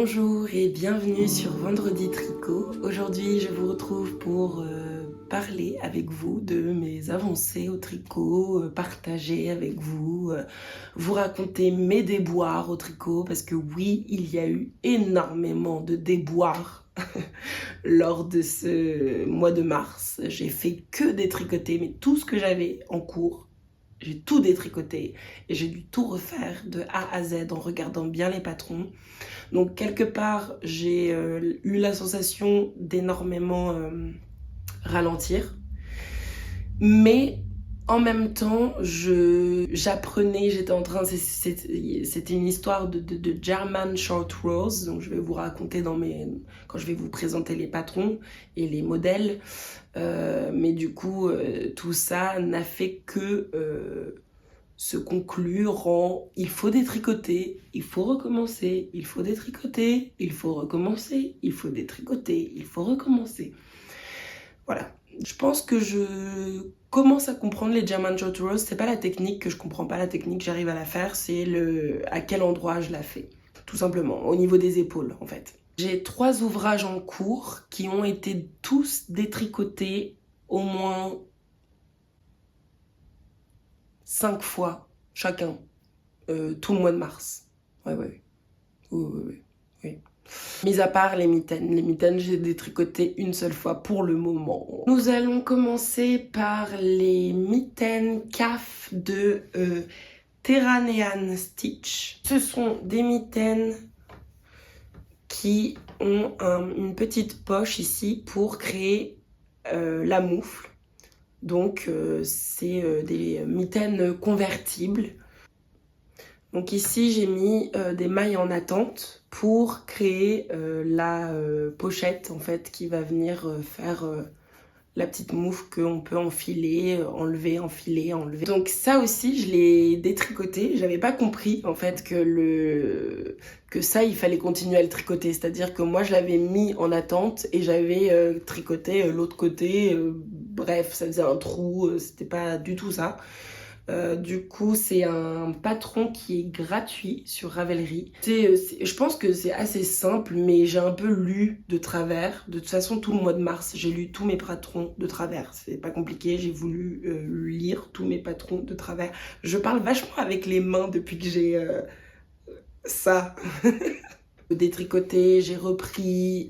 Bonjour et bienvenue sur Vendredi Tricot. Aujourd'hui, je vous retrouve pour parler avec vous de mes avancées au tricot, partager avec vous, vous raconter mes déboires au tricot parce que oui, il y a eu énormément de déboires lors de ce mois de mars. J'ai fait que détricoter, mais tout ce que j'avais en cours, j'ai tout détricoté et j'ai dû tout refaire de A à Z en regardant bien les patrons. Donc quelque part, j'ai eu la sensation d'énormément ralentir. Mais en même temps, j'apprenais, j'étais en train, c'était une histoire de German Short Rows, donc je vais vous raconter quand je vais vous présenter les patrons et les modèles. Mais du coup, tout ça n'a fait que se conclure en il faut détricoter, il faut recommencer, il faut détricoter, il faut recommencer, il faut détricoter, il faut recommencer. Voilà. Je pense que je commence à comprendre les German Short Rows. C'est pas la technique que je comprends pas, la technique j'arrive à la faire, c'est à quel endroit je la fais. Tout simplement, au niveau des épaules en fait. J'ai 3 ouvrages en cours qui ont été tous détricotés au moins 5 fois chacun, tout le mois de mars. Ouais. Oui. Mis à part les mitaines. Les mitaines, j'ai détricoté une seule fois pour le moment. Nous allons commencer par les mitaines CAF de Terranean Stitch. Ce sont des mitaines qui ont une petite poche ici pour créer la moufle. Donc c'est des mitaines convertibles. Donc ici j'ai mis des mailles en attente pour créer la pochette en fait qui va venir faire la petite moufle qu'on peut enfiler, enlever, enfiler, enlever. Donc ça aussi je l'ai détricoté, j'avais pas compris en fait que ça il fallait continuer à le tricoter, c'est-à-dire que moi je l'avais mis en attente et j'avais tricoté l'autre côté, bref ça faisait un trou, c'était pas du tout ça. Du coup, c'est un patron qui est gratuit sur Ravelry. Je pense que c'est assez simple, mais j'ai un peu lu de travers. De toute façon, tout le mois de mars, j'ai lu tous mes patrons de travers. C'est pas compliqué, j'ai voulu lire tous mes patrons de travers. Je parle vachement avec les mains depuis que j'ai ça. Détricoté, j'ai repris,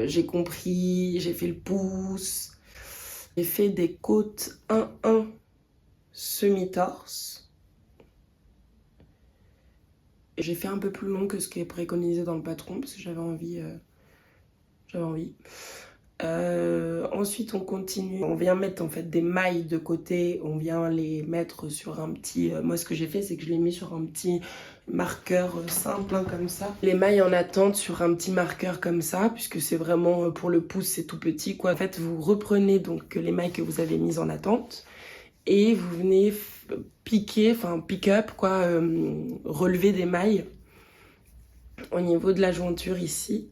j'ai compris, j'ai fait le pouce. J'ai fait des côtes 1-1 semi-torse. J'ai fait un peu plus long que ce qui est préconisé dans le patron parce que j'avais envie. Ensuite on continue, on vient mettre en fait des mailles de côté, on vient les mettre sur un petit, moi ce que j'ai fait c'est que je l'ai mis sur un petit marqueur simple hein, comme ça. Les mailles en attente sur un petit marqueur comme ça, puisque c'est vraiment pour le pouce c'est tout petit quoi. En fait vous reprenez donc les mailles que vous avez mises en attente et vous venez piquer, enfin pick-up quoi, relever des mailles au niveau de la jointure ici.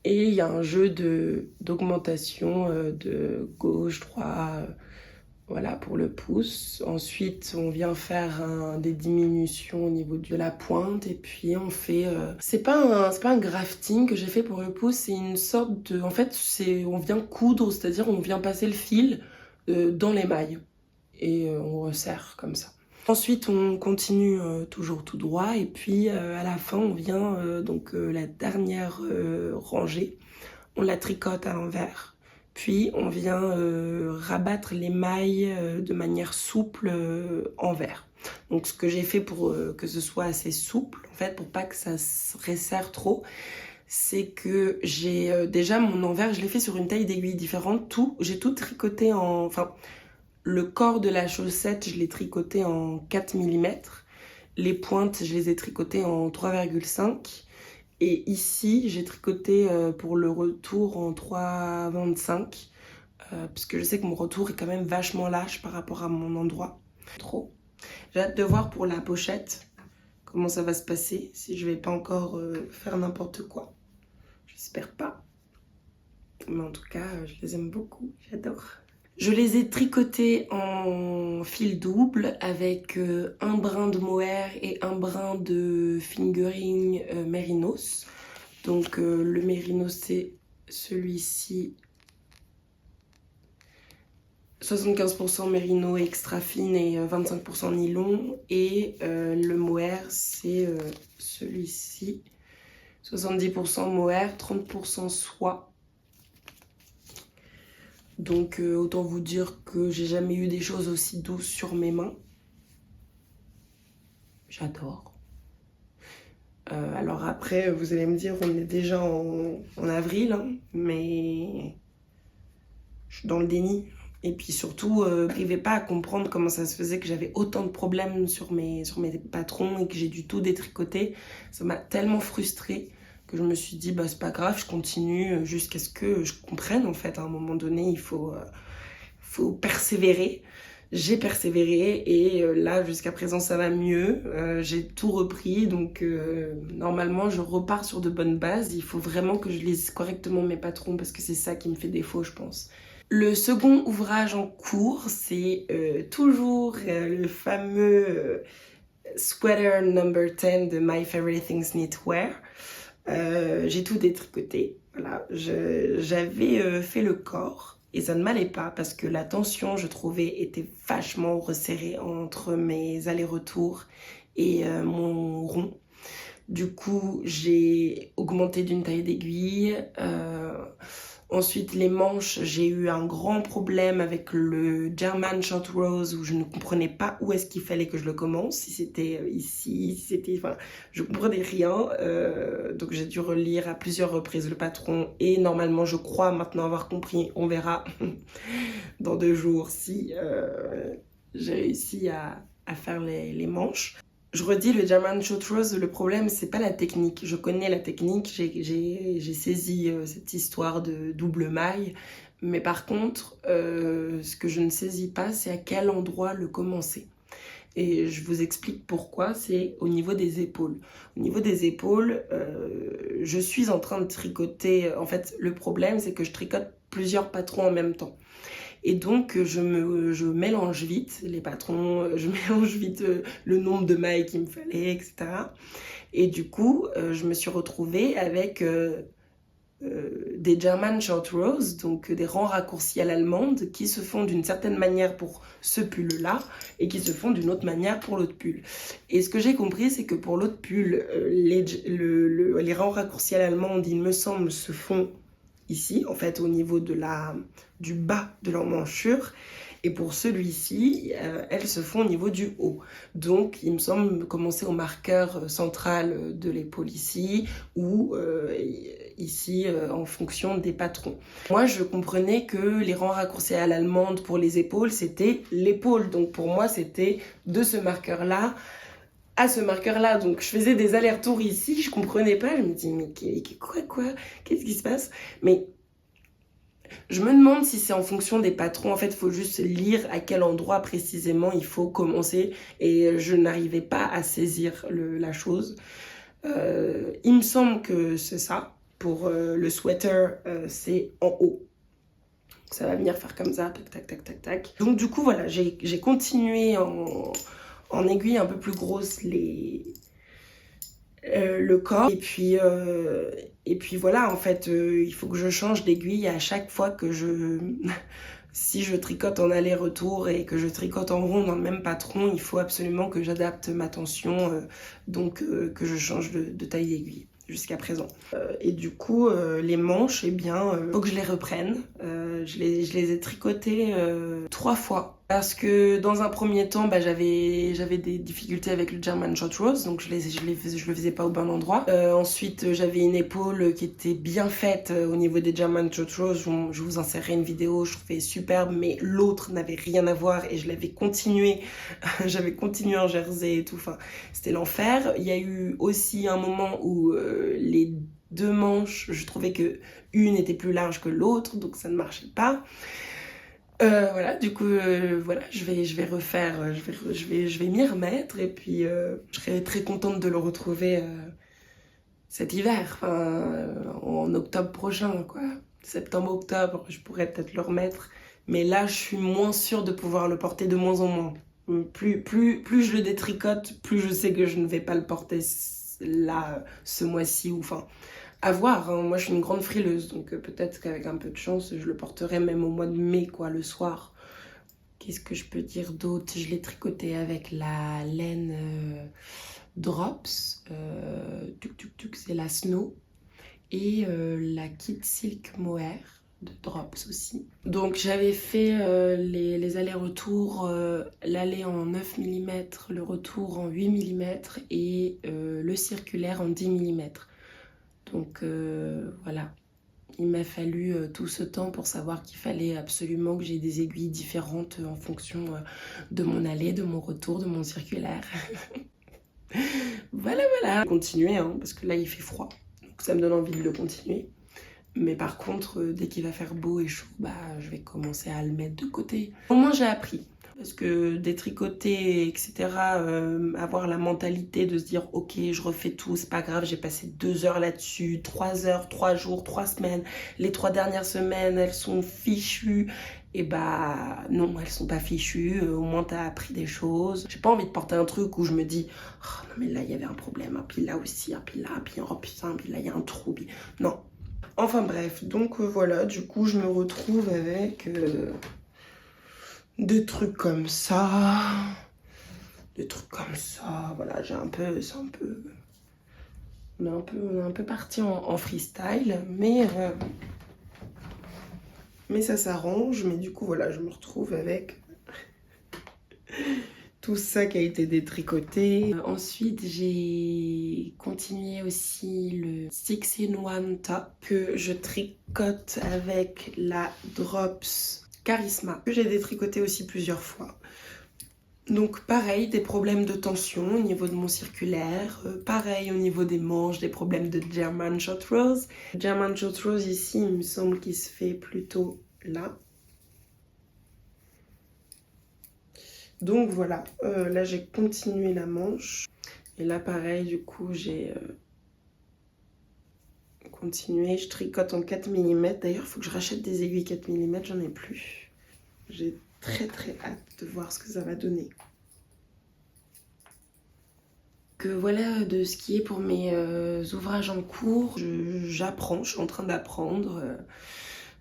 Et il y a un jeu d'augmentation de gauche, droit, voilà pour le pouce. Ensuite on vient faire des diminutions au niveau de la pointe et puis on fait... c'est pas un grafting que j'ai fait pour le pouce, c'est une sorte de... En fait on vient coudre, c'est-à-dire on vient passer le fil dans les mailles. Et on resserre comme ça. Ensuite on continue toujours tout droit et puis à la fin on vient la dernière rangée, on la tricote à l'envers, puis on vient rabattre les mailles de manière souple envers. Donc ce que j'ai fait pour que ce soit assez souple, en fait pour pas que ça se resserre trop, c'est que j'ai déjà mon envers, je l'ai fait sur une taille d'aiguille différente, j'ai tout tricoté le corps de la chaussette, je l'ai tricoté en 4 mm. Les pointes, je les ai tricotées en 3,5. Et ici, j'ai tricoté pour le retour en 3,25. Parce que je sais que mon retour est quand même vachement lâche par rapport à mon endroit. Trop. J'ai hâte de voir pour la pochette comment ça va se passer. Si je vais pas encore faire n'importe quoi. J'espère pas. Mais en tout cas, je les aime beaucoup. J'adore. Je les ai tricotés en fil double avec un brin de mohair et un brin de fingering mérinos. Donc le mérino c'est celui-ci. 75% mérino extra fine et 25% nylon. Et le mohair c'est celui-ci. 70% mohair, 30% soie. Donc autant vous dire que j'ai jamais eu des choses aussi douces sur mes mains. J'adore. Alors après, vous allez me dire, on est déjà en avril, hein, mais je suis dans le déni. Et puis surtout, n'arrivais pas à comprendre comment ça se faisait que j'avais autant de problèmes sur mes patrons et que j'ai dû tout détricoter. Ça m'a tellement frustrée que je me suis dit, bah c'est pas grave, je continue jusqu'à ce que je comprenne. En fait, à un moment donné, il faut persévérer. J'ai persévéré et là, jusqu'à présent, ça va mieux. J'ai tout repris, donc normalement, je repars sur de bonnes bases. Il faut vraiment que je lise correctement mes patrons parce que c'est ça qui me fait défaut, je pense. Le second ouvrage en cours, c'est toujours le fameux sweater number 10 de My Favorite Things Knitwear. J'ai tout détricoté. Voilà. J'avais fait le corps. Et ça ne m'allait pas parce que la tension, je trouvais, était vachement resserrée entre mes allers-retours et mon rond. Du coup, j'ai augmenté d'une taille d'aiguille. Ensuite, les manches, j'ai eu un grand problème avec le German Short Rose où je ne comprenais pas où est-ce qu'il fallait que je le commence. Si c'était ici, si c'était... Enfin, je comprenais rien. Donc j'ai dû relire à plusieurs reprises le patron. Et normalement, je crois maintenant avoir compris. On verra dans 2 jours si j'ai réussi à faire les manches. Je redis, le German Short Rose, le problème, c'est pas la technique. Je connais la technique, j'ai saisi cette histoire de double maille. Mais par contre, ce que je ne saisis pas, c'est à quel endroit le commencer. Et je vous explique pourquoi, c'est au niveau des épaules. Au niveau des épaules, je suis en train de tricoter. En fait, le problème, c'est que je tricote plusieurs patrons en même temps. Et donc, je mélange vite les patrons, je mélange vite le nombre de mailles qu'il me fallait, etc. Et du coup, je me suis retrouvée avec des German Short Rows, donc des rangs raccourcis à l'allemande, qui se font d'une certaine manière pour ce pull-là et qui se font d'une autre manière pour l'autre pull. Et ce que j'ai compris, c'est que pour l'autre pull, les rangs raccourcis à l'allemande, il me semble, se font ici, en fait, au niveau du bas de l'emmanchure. Et pour celui-ci, elles se font au niveau du haut. Donc, il me semble commencer au marqueur central de l'épaule ici, ou ici, en fonction des patrons. Moi, je comprenais que les rangs raccourcis à l'allemande pour les épaules, c'était l'épaule. Donc, pour moi, c'était de ce marqueur-là à ce marqueur-là. Donc, je faisais des allers-retours ici, je comprenais pas. Je me dis, mais quoi qu'est-ce qui se passe? Mais je me demande si c'est en fonction des patrons. En fait, il faut juste lire à quel endroit précisément il faut commencer. Et je n'arrivais pas à saisir la chose. Il me semble que c'est ça. Pour le sweater, c'est en haut. Ça va venir faire comme ça, tac, tac, tac, tac, tac. Donc du coup, voilà, j'ai continué en aiguille un peu plus grosse le corps. Et puis voilà, en fait, il faut que je change d'aiguille à chaque fois que si je tricote en aller-retour et que je tricote en rond dans le même patron, il faut absolument que j'adapte ma tension, donc que je change de taille d'aiguille jusqu'à présent. Et du coup, les manches, eh bien, faut que je les reprenne. Je les ai tricotées 3 fois. Parce que dans un premier temps, bah, j'avais des difficultés avec le German Short Rose, donc je le faisais pas au bon endroit. Ensuite, j'avais une épaule qui était bien faite au niveau des German Short Rose. Je vous insérerai une vidéo, je trouvais superbe, mais l'autre n'avait rien à voir et je l'avais continué. J'avais continué en jersey et tout. Enfin, c'était l'enfer. Il y a eu aussi un moment où les 2 manches, je trouvais que une était plus large que l'autre, donc ça ne marchait pas. Voilà, du coup, voilà, je vais refaire, je vais m'y remettre et puis je serai très contente de le retrouver cet hiver, enfin, en octobre prochain, quoi. Septembre-octobre, je pourrais peut-être le remettre, mais là, je suis moins sûre de pouvoir le porter de moins en moins. Plus je le détricote, plus je sais que je ne vais pas le porter là, ce mois-ci, ou enfin, À voir, hein. Moi je suis une grande frileuse, donc peut-être qu'avec un peu de chance, je le porterai même au mois de mai, quoi, le soir. Qu'est-ce que je peux dire d'autre? Je l'ai tricoté avec la laine Drops, c'est la Snow, et la Kit Silk Mohair de Drops aussi. Donc j'avais fait les allers-retours, l'aller en 9 mm, le retour en 8 mm et le circulaire en 10 mm. Donc voilà, il m'a fallu tout ce temps pour savoir qu'il fallait absolument que j'ai des aiguilles différentes en fonction de mon aller, de mon retour, de mon circulaire. Voilà. Continuer, hein, parce que là il fait froid, donc ça me donne envie de le continuer. Mais par contre, dès qu'il va faire beau et chaud, bah, je vais commencer à le mettre de côté. Au moins j'ai appris. Parce que détricoter, etc., avoir la mentalité de se dire « Ok, je refais tout, c'est pas grave, j'ai passé 2 heures là-dessus, 3 heures, 3 jours, 3 semaines. Les 3 dernières semaines, elles sont fichues. » Et bah non, elles sont pas fichues, au moins t'as appris des choses. J'ai pas envie de porter un truc où je me dis « Oh non mais là il y avait un problème, hein, puis là aussi, hein, puis là, puis oh putain, puis là il y a un trou. » Non. Enfin bref, donc voilà, du coup je me retrouve avec... des trucs comme ça, voilà, j'ai un peu, c'est un peu, on est un peu parti en freestyle, mais ça s'arrange, mais du coup, voilà, je me retrouve avec tout ça qui a été détricoté. Ensuite, j'ai continué aussi le 6-in-1 top que je tricote avec la Drops Charisma, que j'ai détricoté aussi plusieurs fois. Donc pareil, des problèmes de tension au niveau de mon circulaire, pareil au niveau des manches, des problèmes de German Short Rose. German Short Rose ici, il me semble qu'il se fait plutôt là. Donc voilà, là j'ai continué la manche. Et là pareil, du coup j'ai continué, je tricote en 4 mm. D'ailleurs, il faut que je rachète des aiguilles 4 mm, j'en ai plus. J'ai très hâte de voir ce que ça va donner. Que voilà de ce qui est pour mes ouvrages en cours. J'apprends, je suis en train d'apprendre.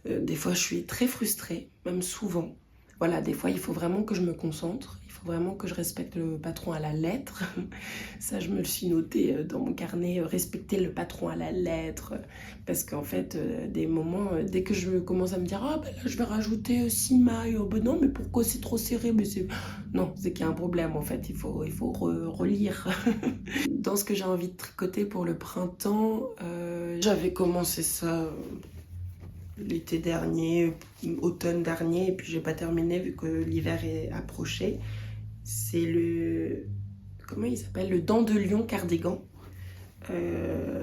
Des fois, je suis très frustrée, même souvent. Voilà, des fois, il faut vraiment que je me concentre. Il faut vraiment que je respecte le patron à la lettre. Ça, je me le suis noté dans mon carnet, respecter le patron à la lettre. Parce qu'en fait, des moments, dès que je commence à me dire « Ah, ben là, je vais rajouter 6 mailles. Oh, ben non, mais pourquoi c'est trop serré ?» Mais c'est... Non, c'est qu'il y a un problème, en fait. Il faut relire. Dans ce que j'ai envie de tricoter pour le printemps, j'avais commencé ça... l'été dernier, automne dernier, et puis j'ai pas terminé vu que l'hiver est approché. C'est le... comment il s'appelle? Le Dent de Lion cardigan.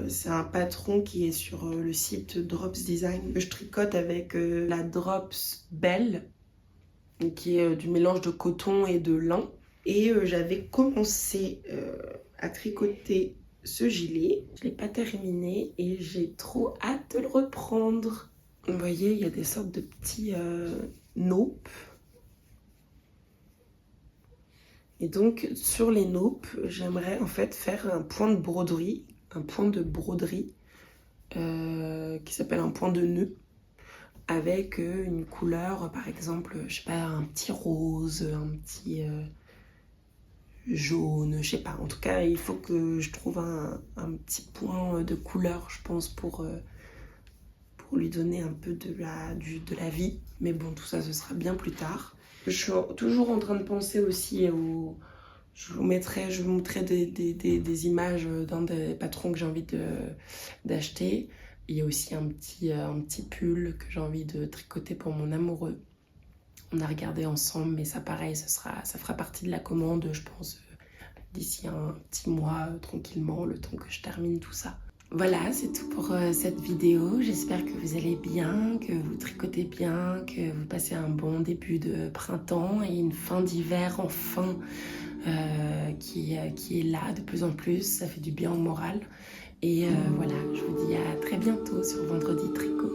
C'est un patron qui est sur le site Drops Design. Je tricote avec la Drops Belle, qui est du mélange de coton et de lin. Et j'avais commencé à tricoter ce gilet. Je l'ai pas terminé et j'ai trop hâte de le reprendre. Vous voyez, il y a des sortes de petits naupes. Et donc, sur les naupes, j'aimerais en fait faire un point de broderie. Qui s'appelle un point de nœud. Avec une couleur, par exemple, je sais pas, un petit rose, un petit jaune, je sais pas. En tout cas, il faut que je trouve un petit point de couleur, je pense, pour lui donner un peu de la vie. Mais bon, tout ça, ce sera bien plus tard. Je suis toujours en train de penser aussi je vous montrerai des images d'un des patrons que j'ai envie d'acheter. Il y a aussi un petit pull que j'ai envie de tricoter pour mon amoureux. On a regardé ensemble, mais ça pareil, ça fera partie de la commande, je pense, d'ici un petit mois, tranquillement, le temps que je termine tout ça. Voilà, c'est tout pour cette vidéo. J'espère que vous allez bien, que vous tricotez bien, que vous passez un bon début de printemps et une fin d'hiver enfin qui est là de plus en plus. Ça fait du bien au moral. Et voilà, je vous dis à très bientôt sur Vendredi Tricot.